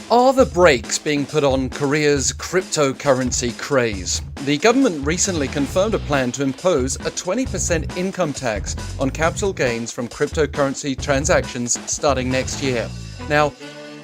Are the brakes being put on Korea's cryptocurrency craze? The government recently confirmed a plan to impose a 20% income tax on capital gains from cryptocurrency transactions starting next year. Now,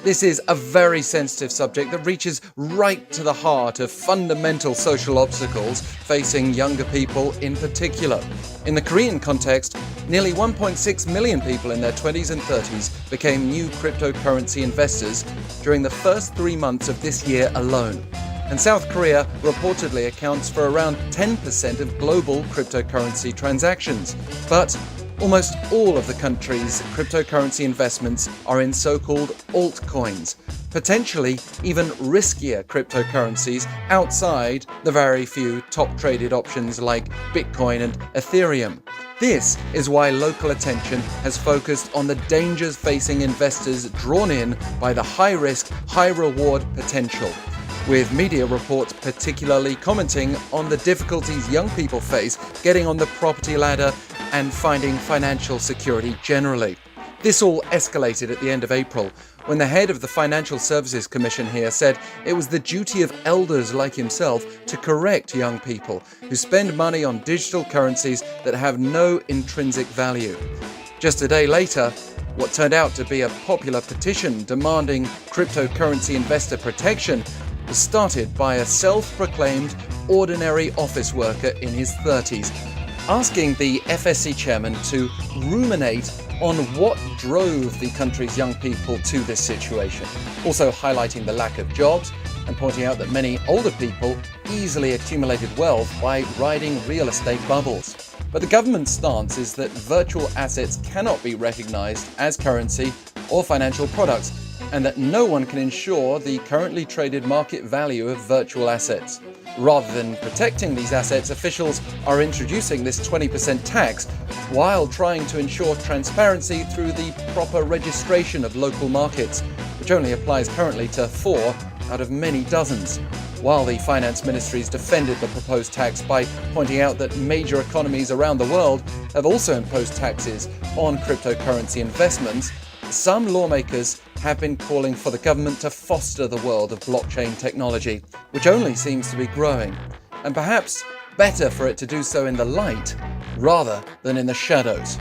this is a very sensitive subject that reaches right to the heart of fundamental social obstacles facing younger people in particular. In the Korean context, nearly 1.6 million people in their 20s and 30s became new cryptocurrency investors during the first 3 months of this year alone. And South Korea reportedly accounts for around 10% of global cryptocurrency transactions. But almost all of the country's cryptocurrency investments are in so-called altcoins, potentially even riskier cryptocurrencies outside the very few top-traded options like Bitcoin and Ethereum. This is why local attention has focused on the dangers facing investors drawn in by the high-risk, high-reward potential, with media reports particularly commenting on the difficulties young people face getting on the property ladder and finding financial security generally. This all escalated at the end of April, when the head of the Financial Services Commission here said it was the duty of elders like himself to correct young people who spend money on digital currencies that have no intrinsic value. Just a day later, what turned out to be a popular petition demanding cryptocurrency investor protection was started by a self-proclaimed ordinary office worker in his 30s, asking the FSC chairman to ruminate on what drove the country's young people to this situation, also highlighting the lack of jobs and pointing out that many older people easily accumulated wealth by riding real estate bubbles. But the government's stance is that virtual assets cannot be recognized as currency or financial products, and that no one can ensure the currently traded market value of virtual assets. Rather than protecting these assets, officials are introducing this 20% tax while trying to ensure transparency through the proper registration of local markets, which only applies currently to 4 out of many dozens. While the Finance Ministry's defended the proposed tax by pointing out that major economies around the world have also imposed taxes on cryptocurrency investments, some lawmakers have been calling for the government to foster the world of blockchain technology, which only seems to be growing, and perhaps better for it to do so in the light rather than in the shadows.